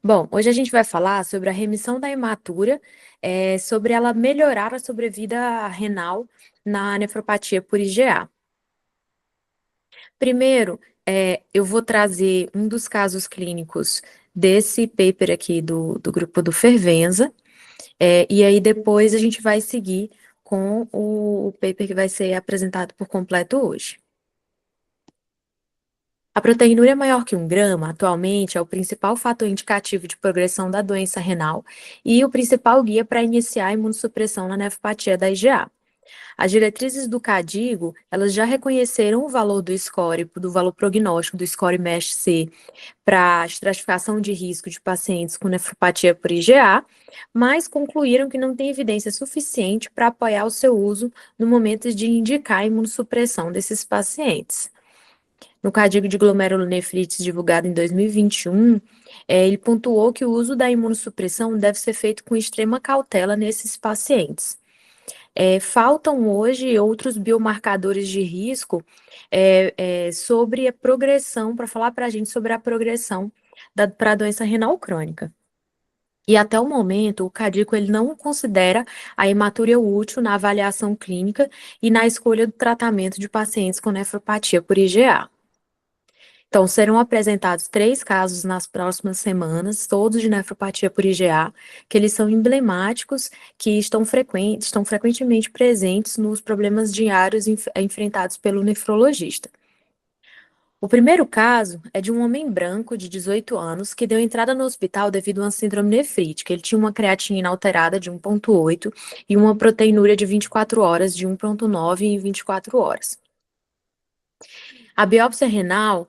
Bom, hoje a gente vai falar sobre a remissão da hematura, sobre ela melhorar a sobrevida renal na nefropatia por IgA. Primeiro, eu vou trazer um dos casos clínicos desse paper aqui do grupo do Fervenza, e aí depois a gente vai seguir com o paper que vai ser apresentado por completo hoje. A proteinúria maior que 1 grama, atualmente, é o principal fator indicativo de progressão da doença renal e o principal guia para iniciar a imunossupressão na nefropatia da IgA. As diretrizes do CADIGO, elas já reconheceram o valor do score, do valor prognóstico do score MESH-C para a estratificação de risco de pacientes com nefropatia por IgA, mas concluíram que não tem evidência suficiente para apoiar o seu uso no momento de indicar a imunossupressão desses pacientes. No Código de Glomerulonefrites divulgado em 2021, ele pontuou que o uso da imunossupressão deve ser feito com extrema cautela nesses pacientes. Faltam hoje outros biomarcadores de risco sobre a progressão, para falar para a gente sobre a progressão para a doença renal crônica. E até o momento, o CADICO ele não considera a hematuria útil na avaliação clínica e na escolha do tratamento de pacientes com nefropatia por IgA. Então, serão apresentados 3 casos nas próximas semanas, todos de nefropatia por IgA, que eles são emblemáticos, que estão frequentemente presentes nos problemas diários enfrentados pelo nefrologista. O primeiro caso é de um homem branco de 18 anos que deu entrada no hospital devido a uma síndrome nefrítica. Ele tinha uma creatinina alterada de 1,8 e uma proteinúria de 24 horas de 1,9 em 24 horas. A biópsia renal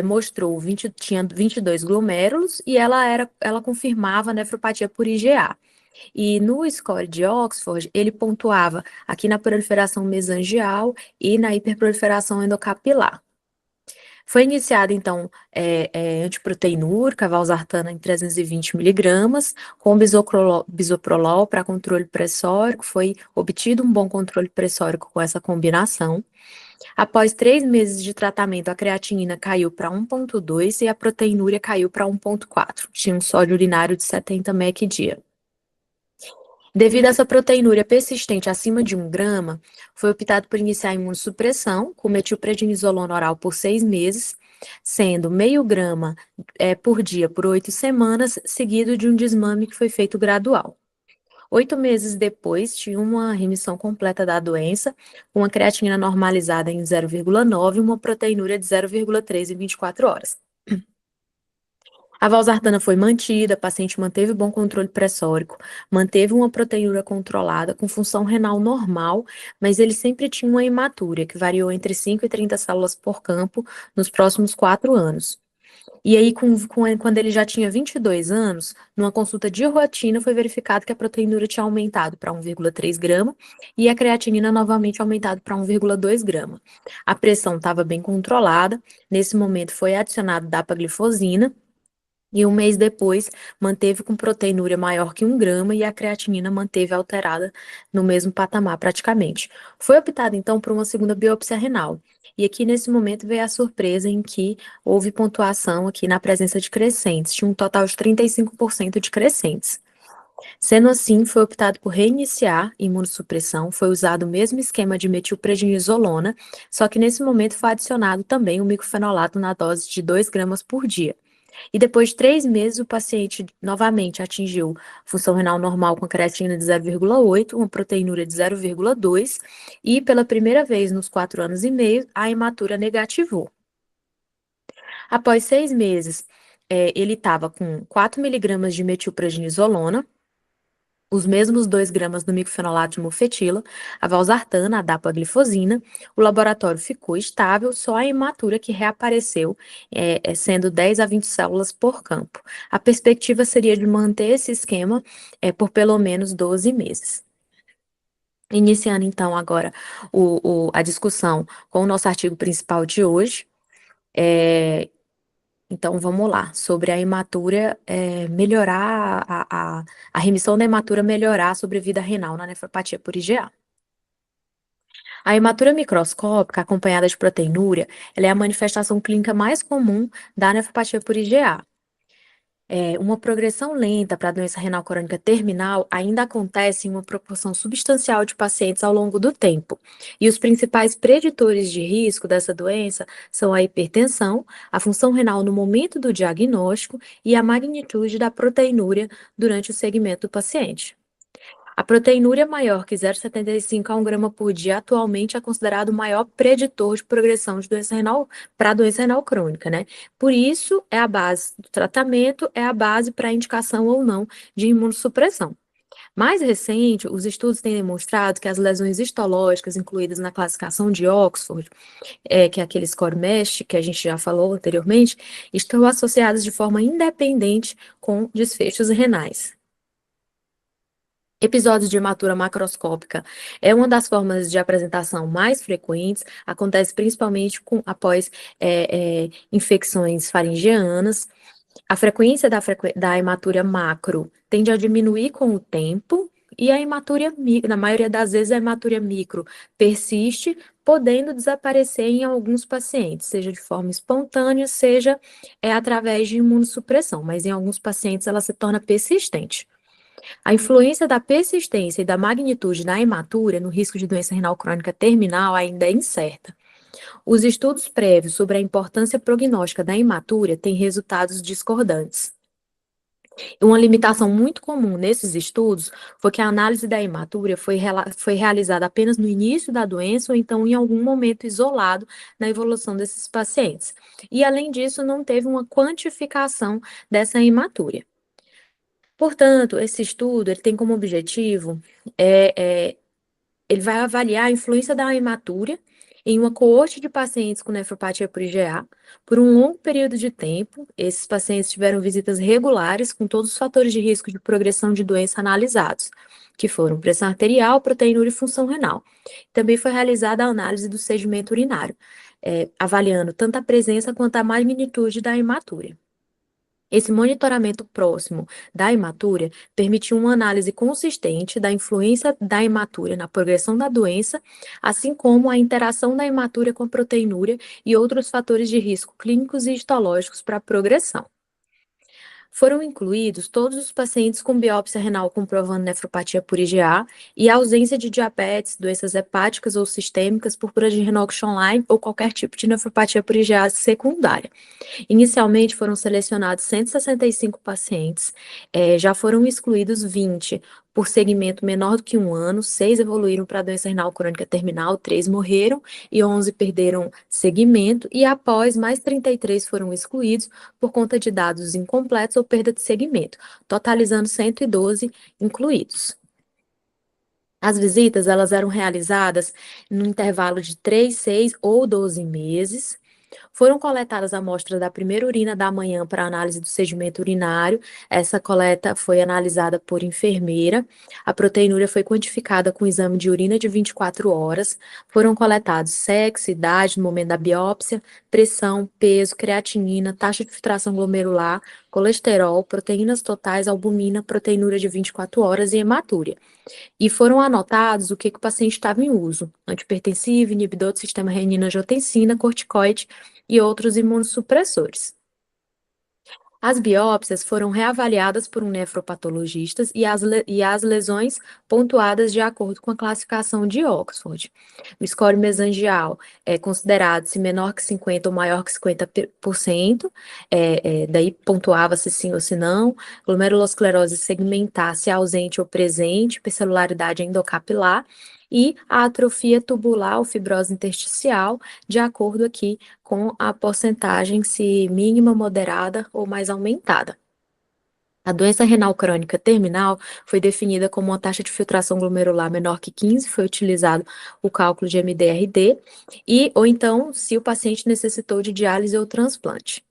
mostrou tinha 22 glomérulos e ela confirmava nefropatia por IgA. E no score de Oxford, ele pontuava aqui na proliferação mesangial e na hiperproliferação endocapilar. Foi iniciada, então, antiproteinúrica, valsartana em 320 miligramas, com bisoprolol para controle pressórico. Foi obtido um bom controle pressórico com essa combinação. Após 3 meses de tratamento, a creatinina caiu para 1,2 e a proteinúria caiu para 1,4. Tinha um sódio urinário de 70 mEq dia. Devido a essa proteinúria persistente acima de 1 grama, foi optado por iniciar a imunossupressão com metilprednisolona oral por 6 meses, sendo meio grama por dia por 8 semanas, seguido de um desmame que foi feito gradual. 8 meses depois, tinha uma remissão completa da doença, uma creatinina normalizada em 0,9 e uma proteinúria de 0,3 em 24 horas. A valsartana foi mantida, a paciente manteve bom controle pressórico, manteve uma proteinúria controlada, com função renal normal, mas ele sempre tinha uma hematúria, que variou entre 5 e 30 células por campo nos próximos 4 anos. E aí, quando ele já tinha 22 anos, numa consulta de rotina, foi verificado que a proteinúria tinha aumentado para 1,3 grama e a creatinina novamente aumentado para 1,2 grama. A pressão estava bem controlada, nesse momento foi adicionado dapaglifosina, e um mês depois, manteve com proteinúria maior que 1 grama e a creatinina manteve alterada no mesmo patamar praticamente. Foi optado, então, por uma segunda biópsia renal. E aqui, nesse momento, veio a surpresa em que houve pontuação aqui na presença de crescentes. Tinha um total de 35% de crescentes. Sendo assim, foi optado por reiniciar imunossupressão, foi usado o mesmo esquema de metilprednisolona, só que nesse momento foi adicionado também o micofenolato na dose de 2 gramas por dia. E depois de 3 meses, o paciente novamente atingiu função renal normal com creatina de 0,8, uma proteinúria de 0,2 e pela primeira vez nos 4 anos e meio, a hematura negativou. Após 6 meses, ele estava com 4 miligramas de metilprednisolona, os mesmos 2 gramas do micofenolato de mofetila, a valsartana, a dapaglifosina, o laboratório ficou estável, só a hematura que reapareceu, sendo 10 a 20 células por campo. A perspectiva seria de manter esse esquema por pelo menos 12 meses. Iniciando, então, agora a discussão com o nosso artigo principal de hoje. Então, vamos lá, sobre a hematura, melhorar, a remissão da hematura melhorar a sobrevida renal na nefropatia por IgA. A hematura microscópica, acompanhada de proteinúria, ela é a manifestação clínica mais comum da nefropatia por IgA. Uma progressão lenta para a doença renal crônica terminal ainda acontece em uma proporção substancial de pacientes ao longo do tempo. E os principais preditores de risco dessa doença são a hipertensão, a função renal no momento do diagnóstico e a magnitude da proteinúria durante o segmento do paciente. A proteinúria maior que 0,75 a 1 grama por dia atualmente é considerado o maior preditor de progressão de doença renal para a doença renal crônica, né? Por isso, é a base do tratamento, é a base para a indicação ou não de imunossupressão. Mais recente, os estudos têm demonstrado que as lesões histológicas incluídas na classificação de Oxford, que é aquele score MASH, que a gente já falou anteriormente, estão associadas de forma independente com desfechos renais. Episódios de hematura macroscópica é uma das formas de apresentação mais frequentes, acontece principalmente após infecções faringianas. A frequência da hematura macro tende a diminuir com o tempo, e a hematura micro, na maioria das vezes, a hematura micro persiste, podendo desaparecer em alguns pacientes, seja de forma espontânea, seja através de imunossupressão, mas em alguns pacientes ela se torna persistente. A influência da persistência e da magnitude na hematura no risco de doença renal crônica terminal ainda é incerta. Os estudos prévios sobre a importância prognóstica da hematura têm resultados discordantes. Uma limitação muito comum nesses estudos foi que a análise da hematura foi realizada apenas no início da doença ou então em algum momento isolado na evolução desses pacientes. E, além disso, não teve uma quantificação dessa hematura. Portanto, esse estudo ele tem como objetivo, ele vai avaliar a influência da hematura em uma coorte de pacientes com nefropatia por IgA por um longo período de tempo. Esses pacientes tiveram visitas regulares com todos os fatores de risco de progressão de doença analisados, que foram pressão arterial, proteinúria e função renal. Também foi realizada a análise do sedimento urinário, avaliando tanto a presença quanto a magnitude da hematura. Esse monitoramento próximo da hematura permitiu uma análise consistente da influência da hematura na progressão da doença, assim como a interação da hematura com a proteinúria e outros fatores de risco clínicos e histológicos para a progressão. Foram incluídos todos os pacientes com biópsia renal comprovando nefropatia por IgA e ausência de diabetes, doenças hepáticas ou sistêmicas, púrpura de Renox online ou qualquer tipo de nefropatia por IgA secundária. Inicialmente foram selecionados 165 pacientes, já foram excluídos 20 por segmento menor do que 1 ano, 6 evoluíram para a doença renal crônica terminal, 3 morreram e 11 perderam segmento, e após mais 33 foram excluídos por conta de dados incompletos ou perda de segmento, totalizando 112 incluídos. As visitas, elas eram realizadas no intervalo de 3, 6 ou 12 meses. Foram coletadas amostras da primeira urina da manhã para análise do sedimento urinário. Essa coleta foi analisada por enfermeira. A proteinúria foi quantificada com exame de urina de 24 horas. Foram coletados sexo, idade no momento da biópsia, pressão, peso, creatinina, taxa de filtração glomerular, colesterol, proteínas totais, albumina, proteinúria de 24 horas e hematúria. E foram anotados o que o paciente estava em uso: antipertensivo, inibidor do sistema renina-angiotensina, corticoide e outros imunossupressores. As biópsias foram reavaliadas por um nefropatologista e as lesões pontuadas de acordo com a classificação de Oxford. O score mesangial é considerado se menor que 50 ou maior que 50%, daí pontuava-se sim ou se não, glomerulosclerose segmentar se ausente ou presente, hipercelularidade endocapilar, e a atrofia tubular ou fibrose intersticial, de acordo aqui com a porcentagem se mínima, moderada ou mais aumentada. A doença renal crônica terminal foi definida como uma taxa de filtração glomerular menor que 15, foi utilizado o cálculo de MDRD, ou então, se o paciente necessitou de diálise ou transplante.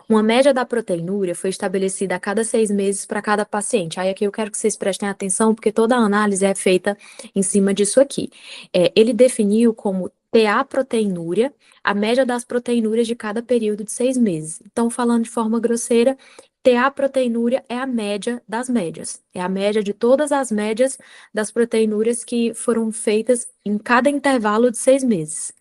Uma média da proteinúria foi estabelecida a cada 6 meses para cada paciente. Aí aqui eu quero que vocês prestem atenção, porque toda a análise é feita em cima disso aqui. Ele definiu como TA proteinúria, a média das proteinúrias de cada período de 6 meses. Então, falando de forma grosseira, TA proteinúria é a média das médias. É a média de todas as médias das proteinúrias que foram feitas em cada intervalo de 6 meses.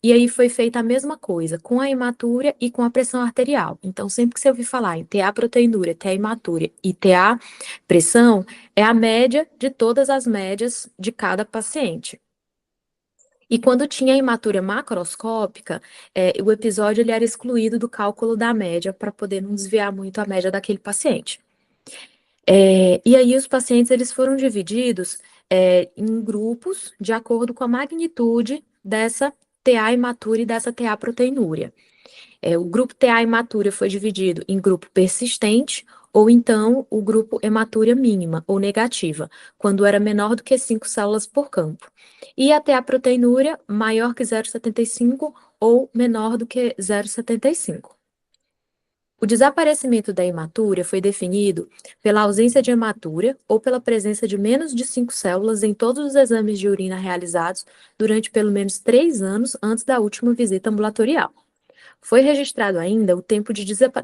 E aí foi feita a mesma coisa com a hematúria e com a pressão arterial. Então, sempre que você ouvir falar em TA proteinúria, TA hematúria e TA pressão, é a média de todas as médias de cada paciente. E quando tinha hematúria macroscópica, o episódio ele era excluído do cálculo da média para poder não desviar muito a média daquele paciente. E aí os pacientes eles foram divididos em grupos de acordo com a magnitude dessa TA imatura e dessa TA proteinúria. O grupo TA imatura foi dividido em grupo persistente ou então o grupo hematúria mínima ou negativa, quando era menor do que 5 células por campo. E a TA proteinúria maior que 0,75 ou menor do que 0,75. O desaparecimento da hematúria foi definido pela ausência de hematúria ou pela presença de menos de 5 células em todos os exames de urina realizados durante pelo menos 3 anos antes da última visita ambulatorial. Foi registrado ainda o tempo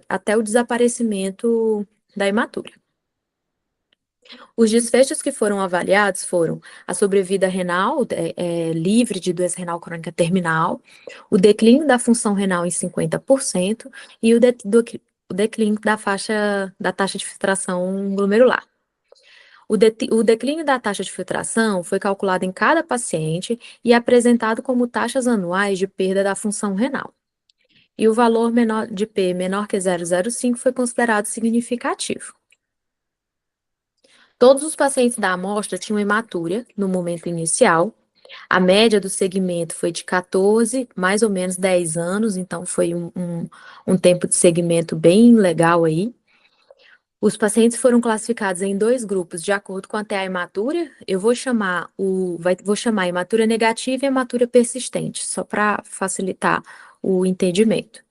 até o desaparecimento da hematúria. Os desfechos que foram avaliados foram a sobrevida renal livre de doença renal crônica terminal, o declínio da função renal em 50% e o declínio da taxa de filtração glomerular. O declínio da taxa de filtração foi calculado em cada paciente e apresentado como taxas anuais de perda da função renal. E o valor de P menor que 0,05 foi considerado significativo. Todos os pacientes da amostra tinham hematúria no momento inicial. A média do segmento foi de 14, mais ou menos 10 anos, então foi um tempo de segmento bem legal aí. Os pacientes foram classificados em 2 grupos de acordo com a TA hematúria. Eu vou chamar hematúria negativa e hematúria persistente, só para facilitar o entendimento.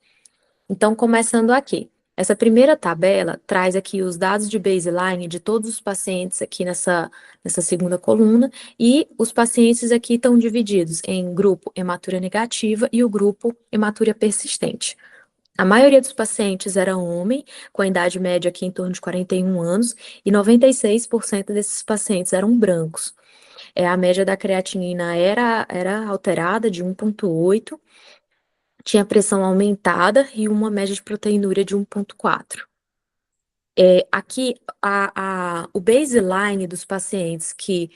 Então, começando aqui. Essa primeira tabela traz aqui os dados de baseline de todos os pacientes aqui nessa segunda coluna, e os pacientes aqui estão divididos em grupo hematúria negativa e o grupo hematúria persistente. A maioria dos pacientes era homem, com a idade média aqui em torno de 41 anos, e 96% desses pacientes eram brancos. A média da creatinina era alterada de 1,8, tinha pressão aumentada e uma média de proteinúria de 1,4. Aqui, o baseline dos pacientes que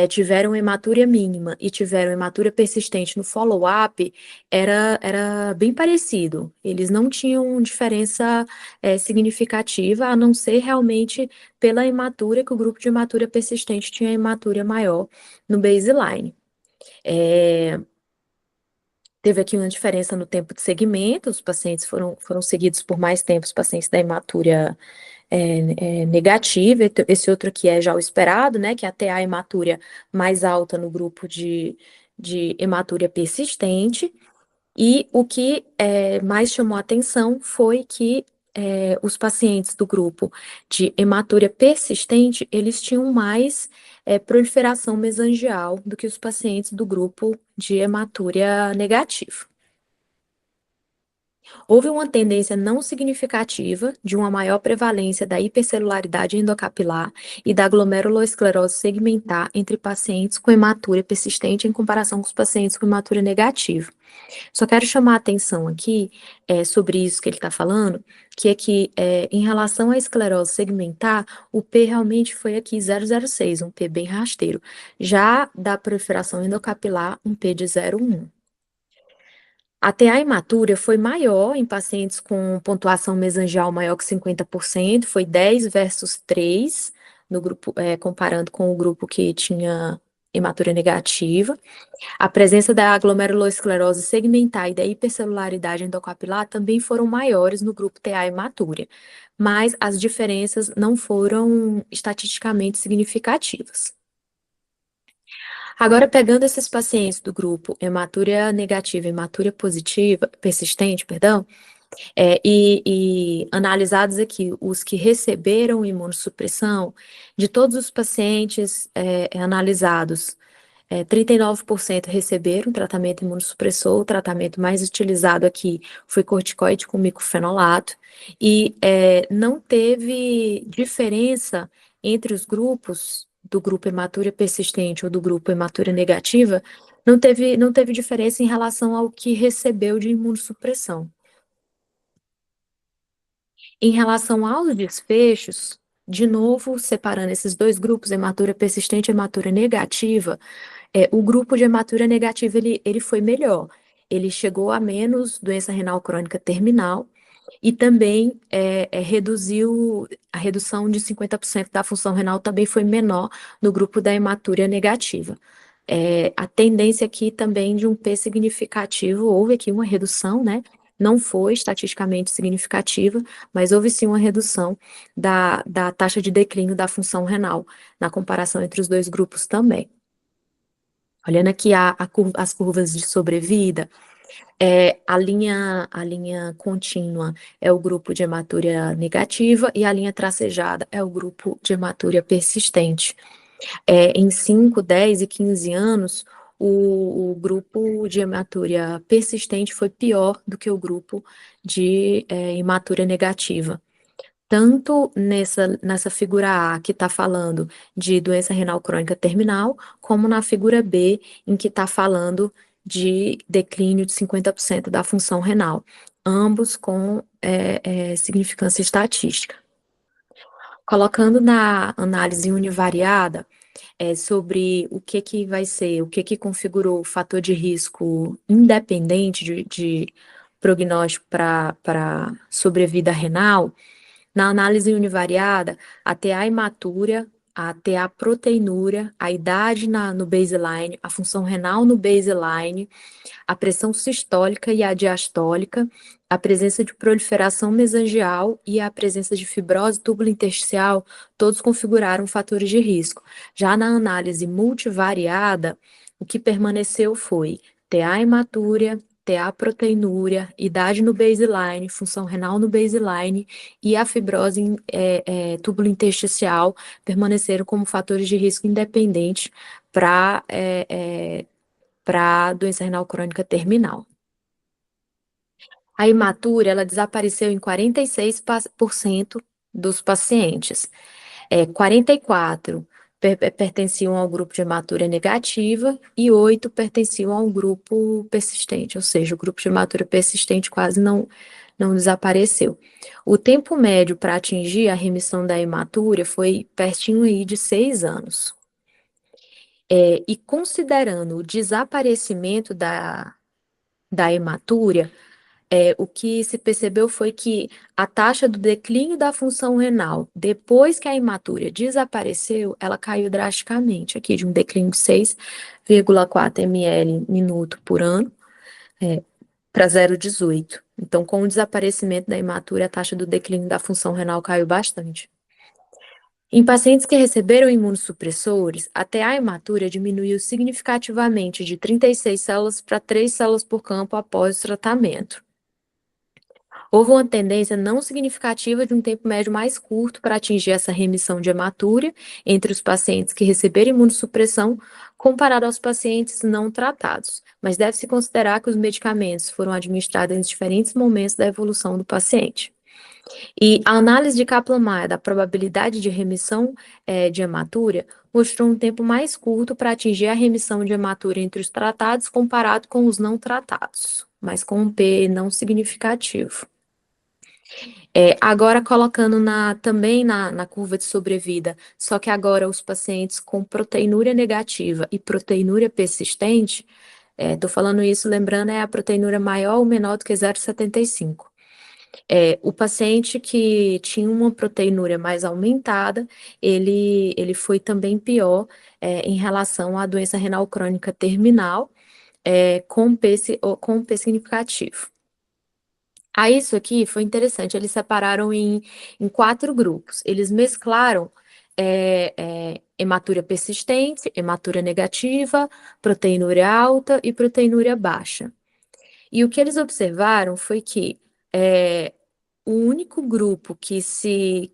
tiveram hematúria mínima e tiveram hematúria persistente no follow-up era bem parecido. Eles não tinham diferença significativa, a não ser realmente pela hematúria, que o grupo de hematúria persistente tinha hematúria maior no baseline. Teve aqui uma diferença no tempo de segmento, os pacientes foram seguidos por mais tempo, os pacientes da hematúria negativa, esse outro aqui é já o esperado, né, que é a TA hematúria mais alta no grupo de hematúria persistente, e o que mais chamou a atenção foi que os pacientes do grupo de hematúria persistente, eles tinham mais proliferação mesangial do que os pacientes do grupo de hematúria negativa. Houve uma tendência não significativa de uma maior prevalência da hipercelularidade endocapilar e da glomerulosclerose segmentar entre pacientes com hematúria persistente em comparação com os pacientes com hematúria negativa. Só quero chamar a atenção aqui sobre isso que ele está falando, que é que em relação à esclerose segmentar, o P realmente foi aqui 0,06, um P bem rasteiro. Já da proliferação endocapilar, um P de 0,1. A TA imatura foi maior em pacientes com pontuação mesangial maior que 50%, foi 10 versus 3, no grupo, comparando com o grupo que tinha hematúria negativa. A presença da glomerulosclerose segmentar e da hipercelularidade endocapilar também foram maiores no grupo TA hematúria, mas as diferenças não foram estatisticamente significativas. Agora, pegando esses pacientes do grupo hematúria negativa e hematúria positiva, persistente, perdão, e analisados aqui os que receberam imunossupressão, de todos os pacientes analisados, 39% receberam tratamento imunossupressor, o tratamento mais utilizado aqui foi corticoide com miclofenolato, e não teve diferença entre os grupos do grupo hematúria persistente ou do grupo hematúria negativa não teve diferença em relação ao que recebeu de imunossupressão. Em relação aos desfechos, de novo, separando esses dois grupos, hematura persistente e hematura negativa, o grupo de hematura negativa ele foi melhor. Ele chegou a menos doença renal crônica terminal e também reduziu a redução de 50% da função renal também foi menor no grupo da hematura negativa. A tendência aqui também de um P significativo, houve aqui uma redução, né? Não foi estatisticamente significativa, mas houve sim uma redução da taxa de declínio da função renal, na comparação entre os dois grupos também. Olhando aqui as curvas de sobrevida, a linha contínua é o grupo de hematúria negativa e a linha tracejada é o grupo de hematúria persistente. Em 5, 10 e 15 anos, o grupo de hematúria persistente foi pior do que o grupo de hematúria negativa. Tanto nessa figura A, que está falando de doença renal crônica terminal, como na figura B, em que está falando de declínio de 50% da função renal, ambos com significância estatística. Colocando na análise univariada, sobre o que vai ser, o que configurou o fator de risco independente de prognóstico para sobrevida renal, na análise univariada, a TA imatura, a TA proteinúria, a idade no baseline, a função renal no baseline, a pressão sistólica e a diastólica, a presença de proliferação mesangial e a presença de fibrose túbulo-intersticial, todos configuraram fatores de risco. Já na análise multivariada, o que permaneceu foi TA hematúria, TA proteinúria, idade no baseline, função renal no baseline e a fibrose túbulo-intersticial permaneceram como fatores de risco independentes para doença renal crônica terminal. A hematúria, ela desapareceu em 46% dos pacientes. 44 pertenciam ao grupo de hematúria negativa e 8 pertenciam ao grupo persistente, ou seja, o grupo de hematúria persistente quase não desapareceu. O tempo médio para atingir a remissão da hematúria foi pertinho aí de 6 anos. E considerando o desaparecimento da hematúria, o que se percebeu foi que a taxa do declínio da função renal, depois que a hematúria desapareceu, ela caiu drasticamente, aqui de um declínio de 6,4 ml minuto por ano para 0,18. Então, com o desaparecimento da hematúria, a taxa do declínio da função renal caiu bastante. Em pacientes que receberam imunossupressores, até a hematúria diminuiu significativamente de 36 células para 3 células por campo após o tratamento. Houve uma tendência não significativa de um tempo médio mais curto para atingir essa remissão de hematúria entre os pacientes que receberam imunossupressão comparado aos pacientes não tratados, mas deve-se considerar que os medicamentos foram administrados em diferentes momentos da evolução do paciente. E a análise de Kaplan-Meier da probabilidade de remissão de hematúria mostrou um tempo mais curto para atingir a remissão de hematúria entre os tratados comparado com os não tratados, mas com um P não significativo. Agora colocando também na curva de sobrevida, só que agora os pacientes com proteinúria negativa e proteinúria persistente, estou falando isso lembrando, a proteinúria maior ou menor do que 0,75. O paciente que tinha uma proteinúria mais aumentada, ele foi também pior em relação à doença renal crônica terminal, com P significativo. Isso aqui foi interessante, eles separaram em 4 grupos. Eles mesclaram hematúria persistente, hematúria negativa, proteinúria alta e proteinúria baixa. E o que eles observaram foi que o único grupo que se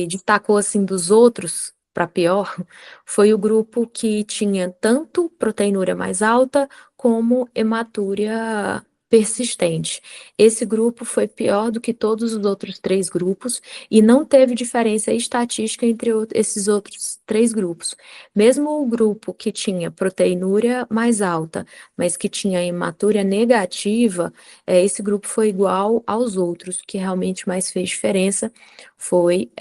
destacou assim dos outros para pior foi o grupo que tinha tanto proteinúria mais alta como hematúria persistente. Esse grupo foi pior do que todos os outros 3 grupos e não teve diferença estatística entre esses outros 3 grupos. Mesmo o grupo que tinha proteinúria mais alta, mas que tinha hematúria negativa, esse grupo foi igual aos outros. O que realmente mais fez diferença foi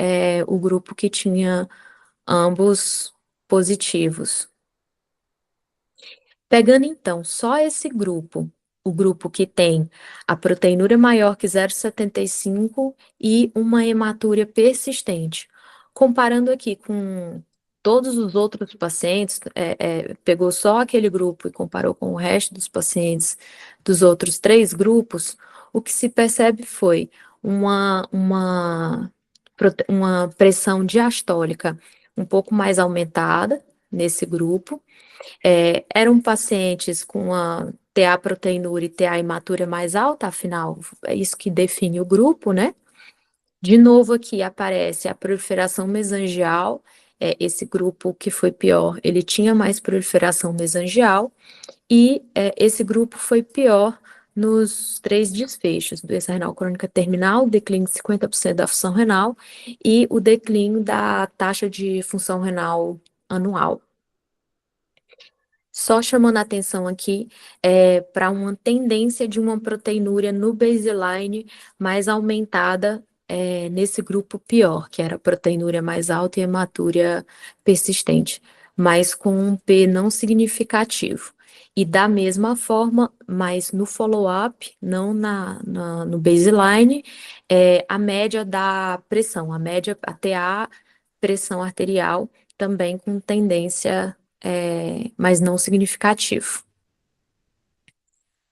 o grupo que tinha ambos positivos. Pegando então só esse grupo, o grupo que tem a proteinúria maior que 0,75 e uma hematúria persistente, comparando aqui com todos os outros pacientes, pegou só aquele grupo e comparou com o resto dos pacientes dos outros 3 grupos, o que se percebe foi uma pressão diastólica um pouco mais aumentada nesse grupo. Eram pacientes com a TA proteinúria e TA hematúria mais alta, afinal, é isso que define o grupo, né? De novo aqui aparece a proliferação mesangial, esse grupo que foi pior, ele tinha mais proliferação mesangial, e esse grupo foi pior nos 3 desfechos, doença renal crônica terminal, declínio de 50% da função renal e o declínio da taxa de função renal anual. Só chamando a atenção aqui para uma tendência de uma proteinúria no baseline mais aumentada nesse grupo pior, que era proteinúria mais alta e hematúria persistente, mas com um P não significativo. E da mesma forma, mas no follow-up, não no baseline, a média da pressão, a TA, pressão arterial, também com tendência mas não significativo.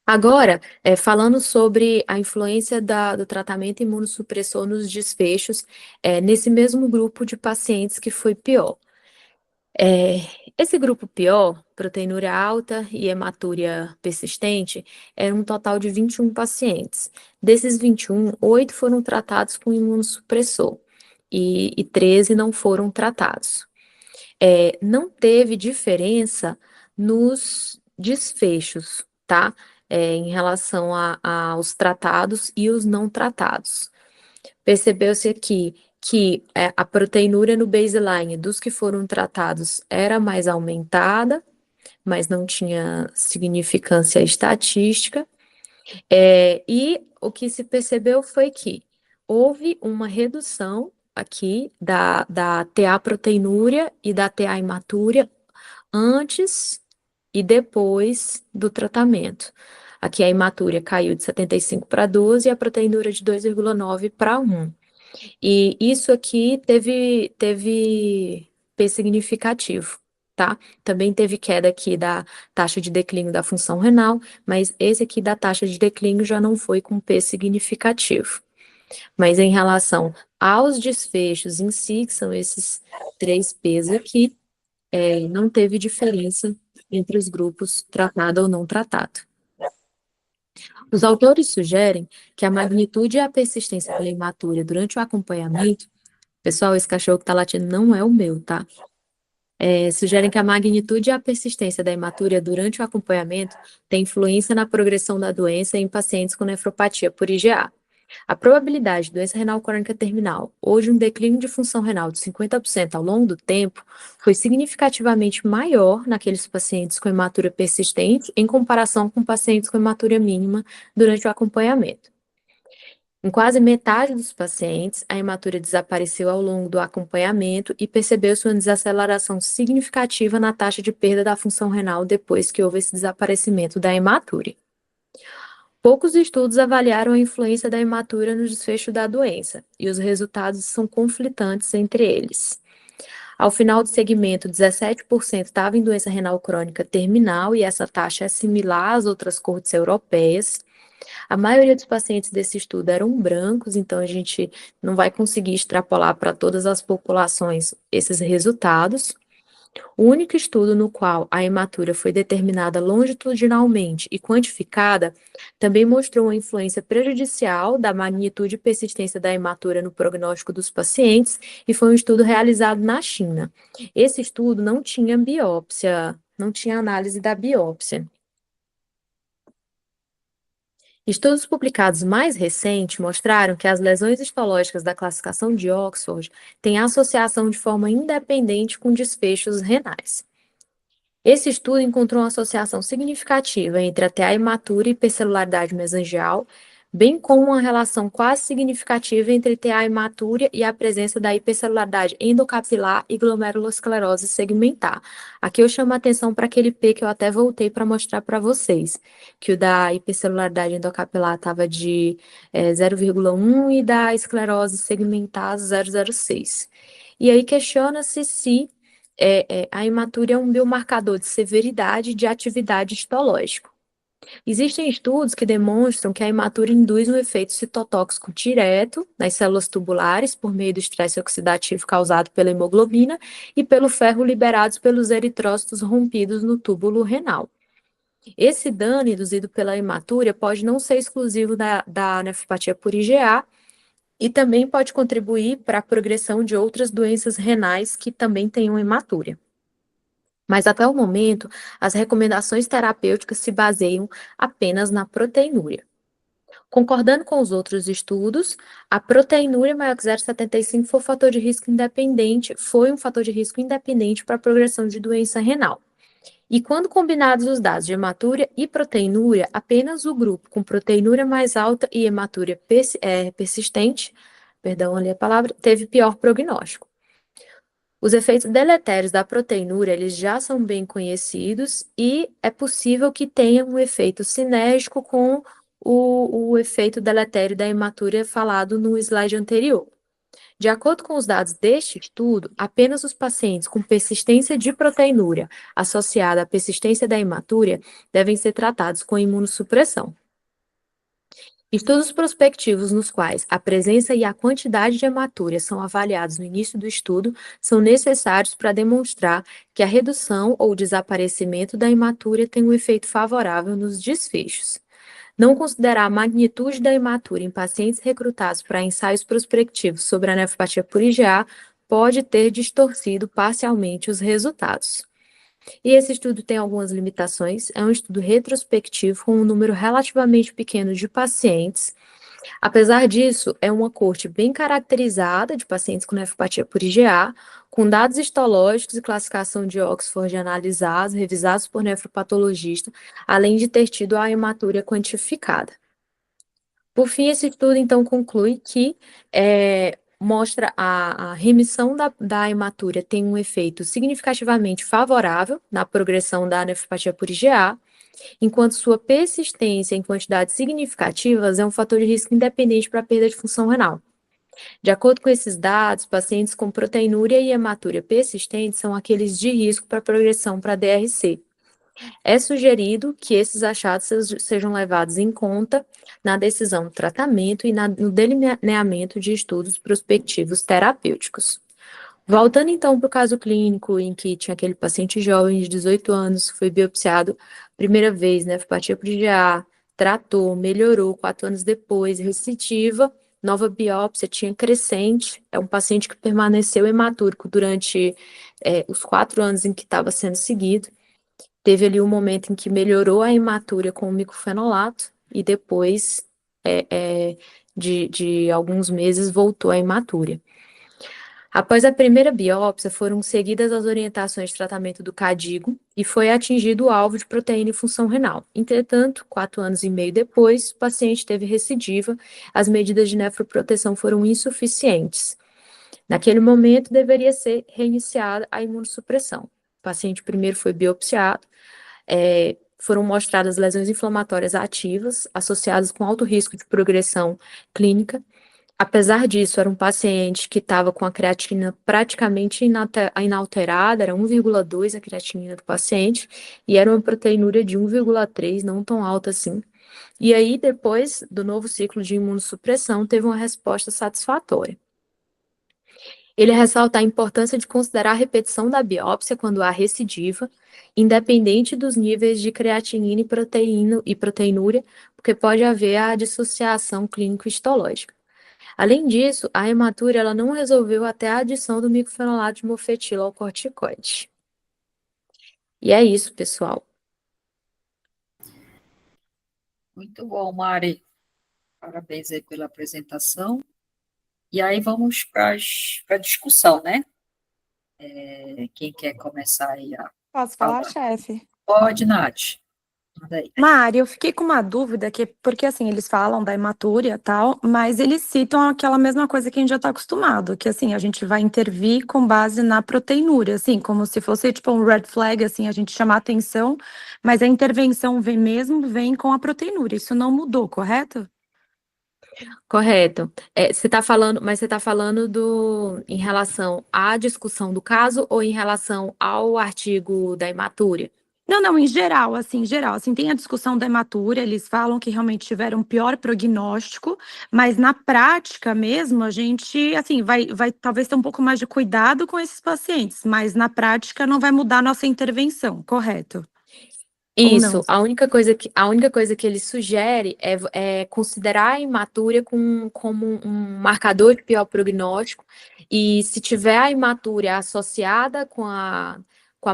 Agora, falando sobre a influência do tratamento imunossupressor nos desfechos, nesse mesmo grupo de pacientes que foi pior. Esse grupo pior, proteinúria alta e hematúria persistente, era um total de 21 pacientes. Desses 21, 8 foram tratados com imunossupressor e 13 não foram tratados. Não teve diferença nos desfechos, tá? Em relação aos tratados e os não tratados. Percebeu-se aqui que a proteinúria no baseline dos que foram tratados era mais aumentada, mas não tinha significância estatística. E o que se percebeu foi que houve uma redução aqui da TA proteinúria e da TA hematúria antes e depois do tratamento. Aqui a hematúria caiu de 75 para 12 e a proteinúria de 2,9 para 1. E isso aqui teve P significativo, tá? Também teve queda aqui da taxa de declínio da função renal, mas esse aqui da taxa de declínio já não foi com P significativo. Mas em relação aos desfechos em si, que são esses 3 P's aqui, não teve diferença entre os grupos tratado ou não tratado. Os autores sugerem que a magnitude e a persistência da hematúria durante o acompanhamento, pessoal, esse cachorro que está latindo não é o meu, tá? Sugerem que a magnitude e a persistência da hematúria durante o acompanhamento tem influência na progressão da doença em pacientes com nefropatia por IgA. A probabilidade de doença renal crônica terminal ou de um declínio de função renal de 50% ao longo do tempo foi significativamente maior naqueles pacientes com hematúria persistente em comparação com pacientes com hematúria mínima durante o acompanhamento. Em quase metade dos pacientes, a hematúria desapareceu ao longo do acompanhamento e percebeu-se uma desaceleração significativa na taxa de perda da função renal depois que houve esse desaparecimento da hematúria. Poucos estudos avaliaram a influência da hematúria no desfecho da doença, e os resultados são conflitantes entre eles. Ao final do segmento, 17% estava em doença renal crônica terminal, e essa taxa é similar às outras cortes europeias. A maioria dos pacientes desse estudo eram brancos, então a gente não vai conseguir extrapolar para todas as populações esses resultados. O único estudo no qual a hematúria foi determinada longitudinalmente e quantificada também mostrou uma influência prejudicial da magnitude e persistência da hematúria no prognóstico dos pacientes e foi um estudo realizado na China. Esse estudo não tinha biópsia, não tinha análise da biópsia. Estudos publicados mais recentes mostraram que as lesões histológicas da classificação de Oxford têm associação de forma independente com desfechos renais. Esse estudo encontrou uma associação significativa entre a TA imatura e hipercelularidade mesangial, bem como uma relação quase significativa entre TA imatura e a presença da hipercelularidade endocapilar e glomerulosclerose segmentar. Aqui eu chamo a atenção para aquele P que eu até voltei para mostrar para vocês, que o da hipercelularidade endocapilar estava de 0,1 e da esclerose segmentar 0,06. E aí questiona-se se a hematúria é um biomarcador de severidade de atividade histológica. Existem estudos que demonstram que a hematúria induz um efeito citotóxico direto nas células tubulares por meio do estresse oxidativo causado pela hemoglobina e pelo ferro liberados pelos eritrócitos rompidos no túbulo renal. Esse dano induzido pela hematúria pode não ser exclusivo da nefropatia por IgA e também pode contribuir para a progressão de outras doenças renais que também tenham hematúria. Mas até o momento, as recomendações terapêuticas se baseiam apenas na proteinúria. Concordando com os outros estudos, a proteinúria maior que 0,75 foi um fator de risco independente para a progressão de doença renal. E quando combinados os dados de hematúria e proteinúria, apenas o grupo com proteinúria mais alta e hematúria persistente, perdão ali a palavra, teve pior prognóstico. Os efeitos deletérios da proteinúria, eles já são bem conhecidos e é possível que tenha um efeito sinérgico com o efeito deletério da hematúria falado no slide anterior. De acordo com os dados deste estudo, apenas os pacientes com persistência de proteinúria associada à persistência da hematúria devem ser tratados com imunossupressão. Estudos prospectivos nos quais a presença e a quantidade de hematúria são avaliados no início do estudo são necessários para demonstrar que a redução ou desaparecimento da hematúria tem um efeito favorável nos desfechos. Não considerar a magnitude da hematúria em pacientes recrutados para ensaios prospectivos sobre a nefropatia por IgA pode ter distorcido parcialmente os resultados. E esse estudo tem algumas limitações, é um estudo retrospectivo com um número relativamente pequeno de pacientes. Apesar disso, é uma corte bem caracterizada de pacientes com nefropatia por IgA, com dados histológicos e classificação de Oxford analisados, revisados por nefropatologista, além de ter tido a hematúria quantificada. Por fim, esse estudo, então, conclui que mostra a remissão da hematúria tem um efeito significativamente favorável na progressão da nefropatia por IgA, enquanto sua persistência em quantidades significativas é um fator de risco independente para a perda de função renal. De acordo com esses dados, pacientes com proteinúria e hematúria persistente são aqueles de risco para progressão para DRC. É sugerido que esses achados sejam levados em conta na decisão do tratamento e no delineamento de estudos prospectivos terapêuticos. Voltando então para o caso clínico em que tinha aquele paciente jovem de 18 anos, foi biopsiado primeira vez, nefropatia por IgA, tratou, melhorou, 4 anos depois, recidiva, nova biópsia, tinha crescente, é um paciente que permaneceu hematúrico durante os 4 anos em que estava sendo seguido. Teve ali um momento em que melhorou a hematúria com o micofenolato e depois de alguns meses voltou a hematúria. Após a primeira biópsia, foram seguidas as orientações de tratamento do CADIGO e foi atingido o alvo de proteína e função renal. Entretanto, 4 anos e meio depois, o paciente teve recidiva, as medidas de nefroproteção foram insuficientes. Naquele momento, deveria ser reiniciada a imunossupressão. O paciente primeiro foi biopsiado, foram mostradas lesões inflamatórias ativas associadas com alto risco de progressão clínica. Apesar disso, era um paciente que estava com a creatinina praticamente inalterada, era 1,2 a creatinina do paciente, e era uma proteinúria de 1,3, não tão alta assim. E aí, depois do novo ciclo de imunossupressão, teve uma resposta satisfatória. Ele ressalta a importância de considerar a repetição da biópsia quando há recidiva, independente dos níveis de creatinina e proteinúria, porque pode haver a dissociação clínico-histológica. Além disso, a hematúria ela não resolveu até a adição do micofenolato de mofetila ao corticoide. E é isso, pessoal. Muito bom, Mari. Parabéns aí pela apresentação. E aí vamos para a discussão, né? Quem quer começar aí a Posso falar, falar? chefe? Pode, Nath. Manda aí. Mari, eu fiquei com uma dúvida porque assim, eles falam da hematúria e tal, mas eles citam aquela mesma coisa que a gente já está acostumado, que assim, a gente vai intervir com base na proteinúria, assim, como se fosse tipo um red flag, assim, a gente chamar atenção, mas a intervenção vem com a proteinúria, isso não mudou, correto? Correto. Você está falando, mas você está falando em relação à discussão do caso ou em relação ao artigo da Imature? Não, não, em geral, assim, tem a discussão da hematúria, eles falam que realmente tiveram pior prognóstico, mas na prática mesmo, a gente, assim, vai talvez ter um pouco mais de cuidado com esses pacientes, mas na prática não vai mudar a nossa intervenção, correto? Ou não? Isso, a única coisa que ele sugere é considerar a hematúria como um marcador de pior prognóstico, e se tiver a hematúria associada com a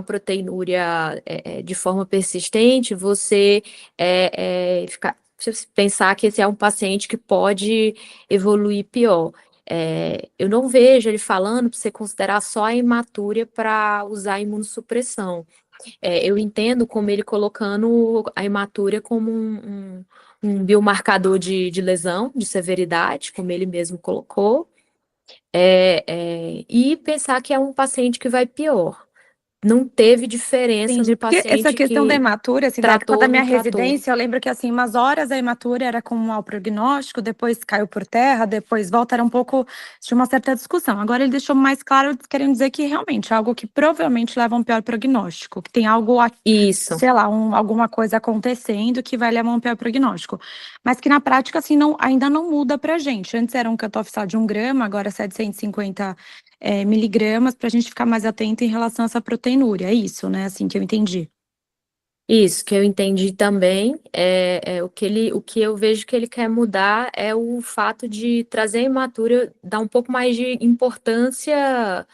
proteinúria de forma persistente, pensar que esse é um paciente que pode evoluir pior. Eu não vejo ele falando para você considerar só a hematúria para usar imunossupressão. Eu entendo como ele colocando a hematúria como um biomarcador de lesão, de severidade, como ele mesmo colocou, e pensar que é um paciente que vai pior. Não teve diferença Entendi, no porque essa paciente questão da que hematúria, assim, da época tratou da ou minha não tratou. residência, eu lembro que, assim, umas horas a hematúria era com um mau prognóstico, depois caiu por terra, depois volta, era um pouco, tinha uma certa discussão. Agora ele deixou mais claro, querendo dizer que realmente é algo que provavelmente leva a um pior prognóstico, que tem algo, Isso, sei lá, alguma coisa acontecendo que vai levar a um pior prognóstico. Mas que na prática, assim, não, ainda não muda pra gente. Antes era um cutoff só de 1 grama, agora 750 miligramas, para a gente ficar mais atento em relação a essa proteinúria. É isso, né? Assim que eu entendi. isso que eu entendi também. O que eu vejo que ele quer mudar é o fato de trazer a hematúria, dar um pouco mais de importância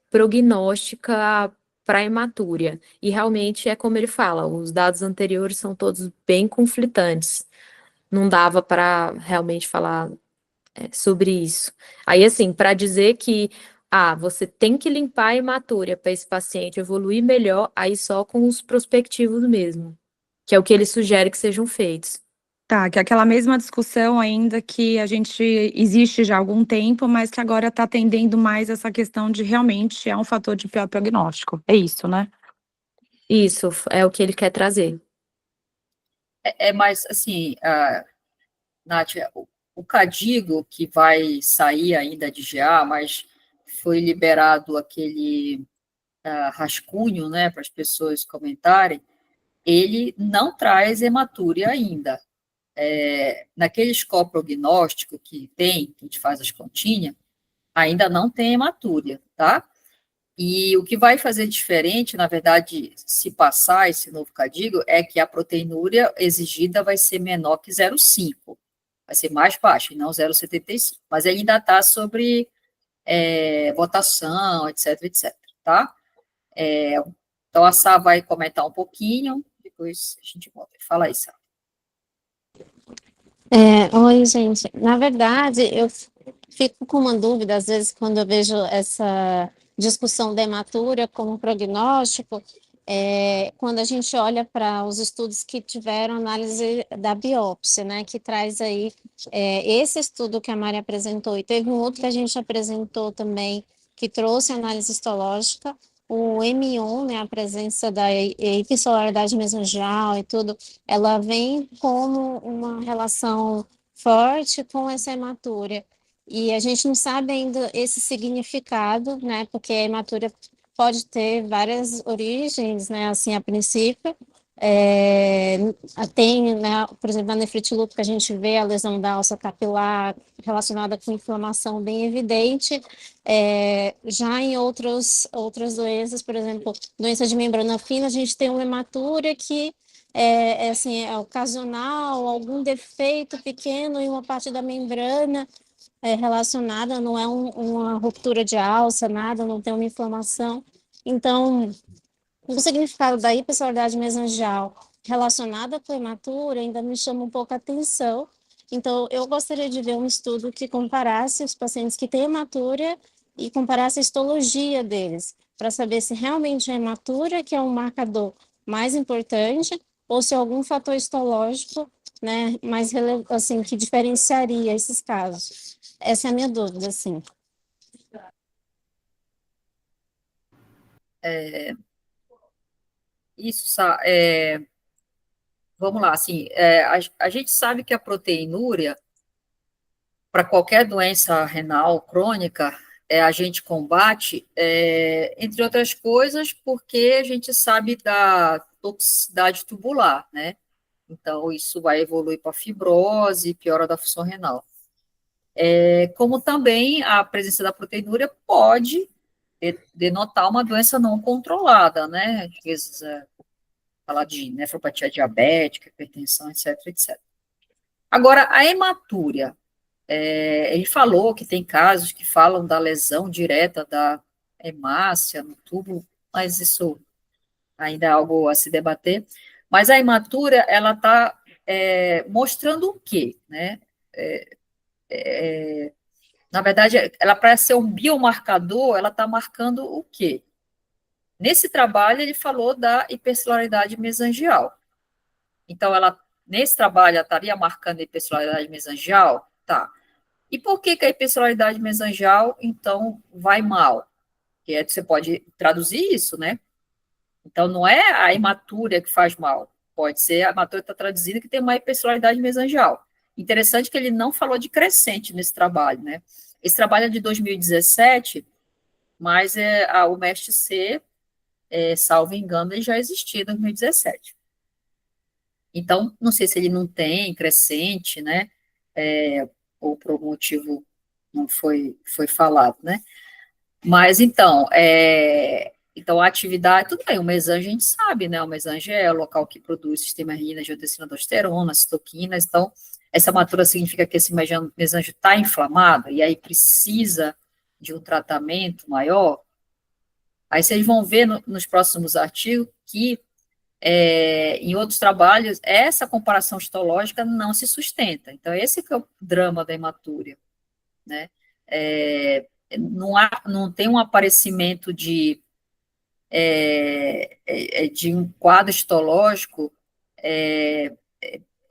prognóstica para a hematúria. E realmente é como ele fala, os dados anteriores são todos bem conflitantes. Não dava para realmente falar sobre isso. Aí, assim, para dizer que você tem que limpar a hematúria para esse paciente evoluir melhor, aí só com os prospectivos mesmo, que é o que ele sugere que sejam feitos. Tá, que é aquela mesma discussão ainda que a gente existe já há algum tempo, mas que agora está atendendo mais essa questão de realmente é um fator de pior prognóstico. É isso, né? Isso é o que ele quer trazer. É mais assim, Nath, o Cadigo, que vai sair ainda de GA, mas foi liberado aquele rascunho, né, para as pessoas comentarem, ele não traz hematúria ainda. Naquele score prognóstico que tem, que a gente faz as continhas, ainda não tem hematúria, tá? E o que vai fazer diferente, na verdade, se passar esse novo cadigo, é que a proteinúria exigida vai ser menor que 0,5, vai ser mais baixa, e não 0,75. Mas ele ainda está sobre votação, etc, etc, tá? Então, a Sá vai comentar um pouquinho, depois a gente volta. Fala aí, Sá. Oi, gente. Na verdade, eu fico com uma dúvida, às vezes, quando eu vejo essa discussão da hematúria como prognóstico, quando a gente olha para os estudos que tiveram análise da biópsia, né, que traz aí esse estudo que a Mari apresentou, e teve um outro que a gente apresentou também, que trouxe análise histológica, o M1, né, a presença da hipersolaridade mesangial e tudo, ela vem como uma relação forte com essa hematúria. E a gente não sabe ainda esse significado, né? Porque a hematúria pode ter várias origens, né? Assim, a princípio. É, tem, né, por exemplo, na nefrite lúpica, a gente vê a lesão da alça capilar relacionada com inflamação bem evidente. Já em outras doenças, por exemplo, doença de membrana fina, a gente tem uma hematúria que assim, é ocasional, algum defeito pequeno em uma parte da membrana relacionada, não é uma ruptura de alça, nada, não tem uma inflamação. Então, o significado da hipersolaridade mesangial relacionada à hematura ainda me chama um pouco a atenção. Então, eu gostaria de ver um estudo que comparasse os pacientes que têm hematuria e comparasse a histologia deles, para saber se realmente a hematuria que é um marcador mais importante ou se algum fator histológico, né, mais assim, que diferenciaria esses casos. Essa é a minha dúvida, assim. Isso, vamos lá, assim, a gente sabe que a proteinúria, para qualquer doença renal crônica, a gente combate, entre outras coisas, porque a gente sabe da toxicidade tubular, né? Então, isso vai evoluir para fibrose, piora da função renal. Como também a presença da proteinúria pode denotar uma doença não controlada, né? Às vezes, falar de nefropatia diabética, hipertensão, etc, etc. Agora, a hematúria, ele falou que tem casos que falam da lesão direta da hemácia no tubo, mas isso ainda é algo a se debater. Mas a hematúria, ela está mostrando o quê, né? Na verdade, ela para ser um biomarcador, ela está marcando o quê? Nesse trabalho, ele falou da hipercelularidade mesangial. Então, nesse trabalho, ela estaria marcando a hipercelularidade mesangial? Tá. E por que a hipercelularidade mesangial, então, vai mal? Que você pode traduzir isso, né? Então, não é a hematúria que faz mal. Pode ser a hematúria que está traduzindo que tem uma hipercelularidade mesangial. Interessante que ele não falou de crescente nesse trabalho, né? Esse trabalho é de 2017, mas o MEST-C, salvo engano, ele já existia em 2017. Então, não sei se ele não tem crescente, né? Ou por algum motivo não foi falado, né? Mas, então, a atividade, tudo bem, o mesange a gente sabe, né? O mesange é o local que produz sistema renina, angiotensina, aldosterona, citoquinas. Então, essa hematura significa que esse mesange está inflamado e aí precisa de um tratamento maior. Aí vocês vão ver nos próximos artigos que, em outros trabalhos, essa comparação histológica não se sustenta. Então, esse que é o drama da hematúria, né? Não tem um aparecimento de um quadro histológico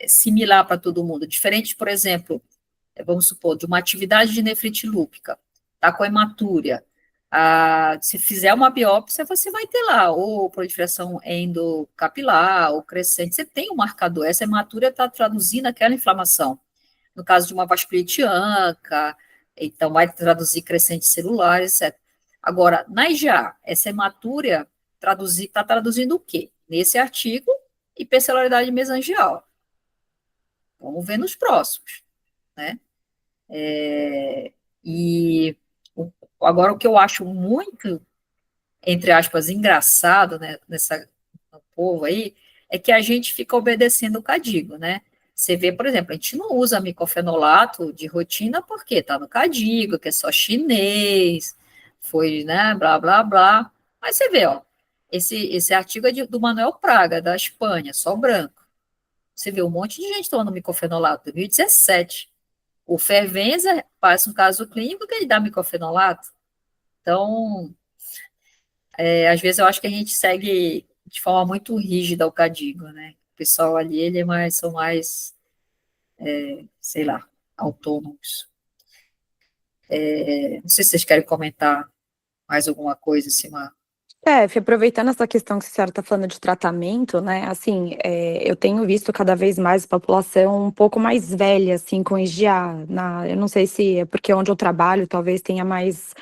similar para todo mundo. Diferente, por exemplo, vamos supor, de uma atividade de nefrite lúpica, está com hematúria. Se fizer uma biópsia, você vai ter lá ou proliferação endocapilar, ou crescente, você tem um marcador, essa hematúria está traduzindo aquela inflamação. No caso de uma vasculite ANCA, então vai traduzir crescente celular, etc. Agora, na IgA, essa hematúria está traduzindo o quê? Nesse artigo, hipercelularidade mesangial. Vamos ver nos próximos, né? Agora, o que eu acho muito, entre aspas, engraçado, né, no povo aí, é que a gente fica obedecendo o CADIGO, né? Você vê, por exemplo, a gente não usa micofenolato de rotina porque está no CADIGO, que é só chinês, foi, né, blá, blá, blá. Mas você vê, ó, esse artigo é do Manuel Praga, da Espanha, só branco. Você vê um monte de gente tomando micofenolato, 2017. O Fervenza passa um caso clínico que ele dá micofenolato. Então, às vezes eu acho que a gente segue de forma muito rígida o CADIGO, né? O pessoal ali, são mais, sei lá, autônomos. Não sei se vocês querem comentar mais alguma coisa em cima. Fê, aproveitando essa questão que a senhora está falando de tratamento, né, assim, eu tenho visto cada vez mais a população um pouco mais velha, assim, com IgA, eu não sei se é porque onde eu trabalho talvez tenha mais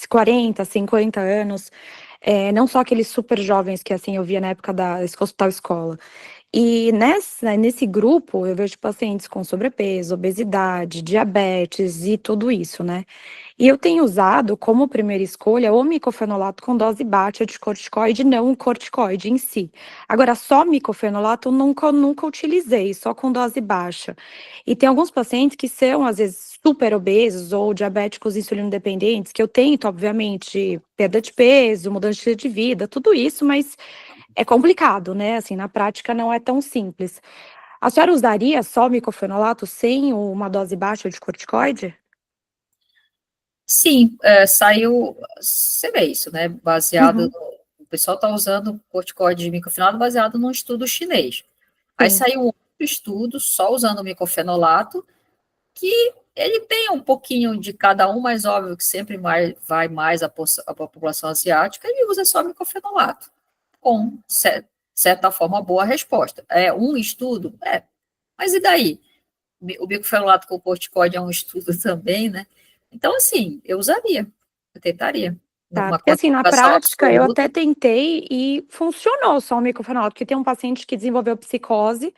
40, 50 anos, não só aqueles super jovens que, assim, eu via na época da Hospital Escola. E nesse grupo eu vejo pacientes com sobrepeso, obesidade, diabetes e tudo isso, né? E eu tenho usado como primeira escolha o micofenolato com dose baixa de corticoide, não o corticoide em si. Agora, só micofenolato eu nunca utilizei, só com dose baixa. E tem alguns pacientes que são, às vezes, super obesos ou diabéticos insulino-dependentes, que eu tento, obviamente, perda de peso, mudança de vida, tudo isso, mas é complicado, né? Assim, na prática não é tão simples. A senhora usaria só micofenolato sem uma dose baixa de corticoide? Sim, saiu, você vê isso, né? Uhum, O pessoal está usando corticoide de micofenolato baseado num estudo chinês. Aí sim, saiu outro estudo só usando micofenolato, que ele tem um pouquinho de cada um, mas óbvio que sempre vai mais a população asiática, ele usa só micofenolato, com certa forma boa resposta. É um estudo? Mas e daí? O micofenolato com corticoide é um estudo também, né? Então, assim, eu usaria, eu tentaria. tá. Numa Porque assim, na concentração prática, eu absoluta, até tentei e funcionou só o micofenolato, porque tem um paciente que desenvolveu psicose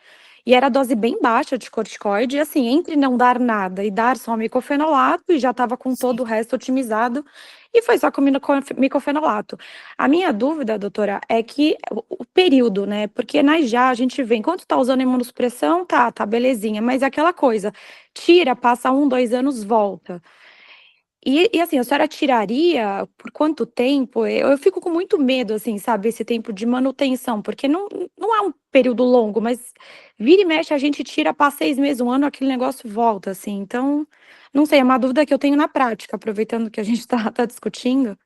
e era dose bem baixa de corticoide, e assim, entre não dar nada e dar só micofenolato, e já estava com sim. todo o resto otimizado, e foi só com micofenolato. A minha dúvida, doutora, é que o período, né? Porque na IJA a gente vê, enquanto tá usando imunossupressão, tá belezinha, mas é aquela coisa, tira, passa 1, 2 anos, volta. E assim, a senhora tiraria por quanto tempo? Eu fico com muito medo, assim, sabe, esse tempo de manutenção, porque não é um período longo, mas vira e mexe a gente tira, passa 6 meses, 1 ano, aquele negócio volta, assim. Então, não sei, é uma dúvida que eu tenho na prática, aproveitando que a gente tá discutindo.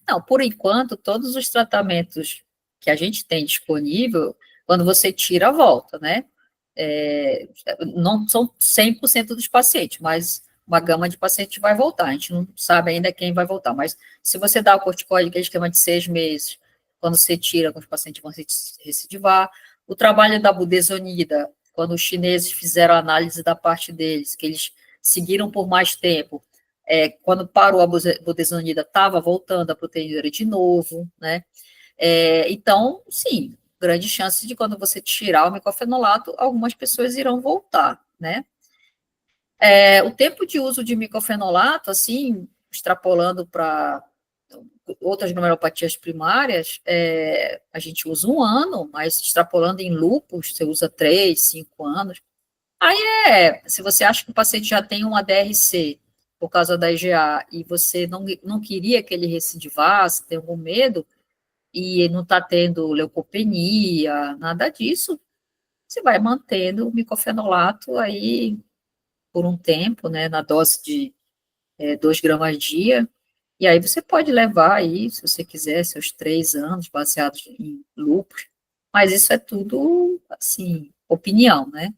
Não, por enquanto, todos os tratamentos que a gente tem disponível, quando você tira, volta, né? É, não são 100% dos pacientes, mas uma gama de pacientes vai voltar. A gente não sabe ainda quem vai voltar, mas se você dá o corticoide, que é esquema de 6 meses, quando você tira, os pacientes vão recidivar. O trabalho da budesonida, quando os chineses fizeram a análise da parte deles, que eles seguiram por mais tempo, quando parou a budesonida, estava voltando a proteína de novo, né? Então, sim, grande chance de quando você tirar o micofenolato, algumas pessoas irão voltar, né? O tempo de uso de micofenolato, assim, extrapolando para outras glomerulopatias primárias, a gente usa 1 ano, mas extrapolando em lúpus, você usa 3, 5 anos. Aí se você acha que o paciente já tem um ADRC por causa da IgA e você não queria que ele recidivasse, tem algum medo, e não está tendo leucopenia, nada disso, você vai mantendo o micofenolato aí por um tempo, né, na dose de 2 gramas dia, e aí você pode levar aí, se você quiser, seus 3 anos, baseados em lúpus, mas isso é tudo, assim, opinião, né?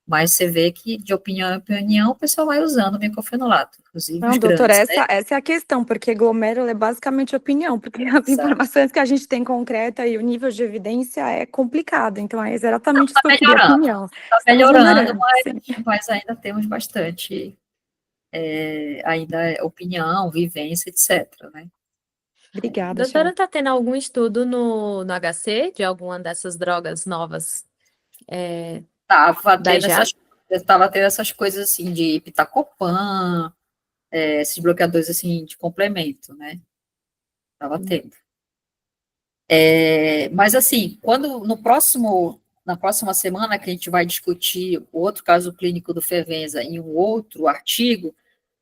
Mas você vê que de opinião em opinião o pessoal vai usando o micofenolato, inclusive os Não, doutora, grandes, né? essa é a questão, porque glomérulo é basicamente opinião, porque as Exato. informações que a gente tem concreta e o nível de evidência é complicado, então é exatamente isso Está que eu queria, melhorando, opinião. está Estamos melhorando, melhorando, sim. mas ainda temos bastante, ainda opinião, vivência, etc., né? Obrigada, Doutora, senhora. tá tendo algum estudo no HC de alguma dessas drogas novas da IGA? Estava tendo essas coisas assim de pitacopan, esses bloqueadores assim de complemento, né? Estava tendo. Mas assim, quando na próxima semana que a gente vai discutir o outro caso clínico do Fevenza em um outro artigo,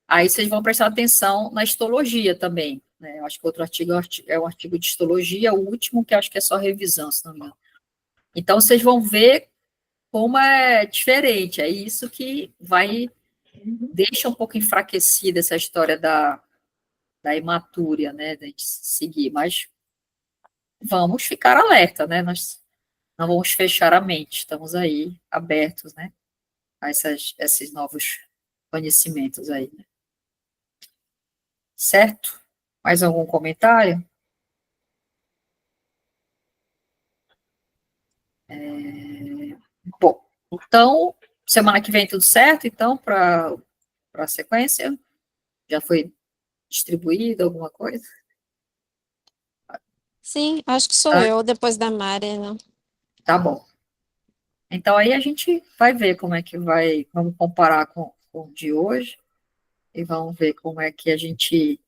aí vocês vão prestar atenção na histologia também, né? Eu acho que outro artigo é um artigo de histologia, o último que acho que é só revisão, se não me engano. Então vocês vão ver como é diferente, é isso que deixa um pouco enfraquecida essa história da hematúria, né, da gente seguir, mas vamos ficar alerta, né, nós não vamos fechar a mente, estamos aí abertos, né, a esses novos conhecimentos aí, né? Certo? Mais algum comentário? Bom, então, semana que vem tudo certo, então, para a sequência? Já foi distribuído alguma coisa? Sim, acho que sou Ah, eu, depois da Mari, né? tá bom. Então, aí a gente vai ver como é que vamos comparar com o de hoje, e vamos ver como é que a gente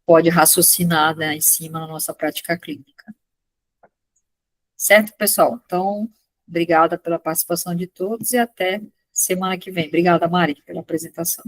pode raciocinar, né, em cima da nossa prática clínica. Certo, pessoal? Então, obrigada pela participação de todos e até semana que vem. Obrigada, Mari, pela apresentação.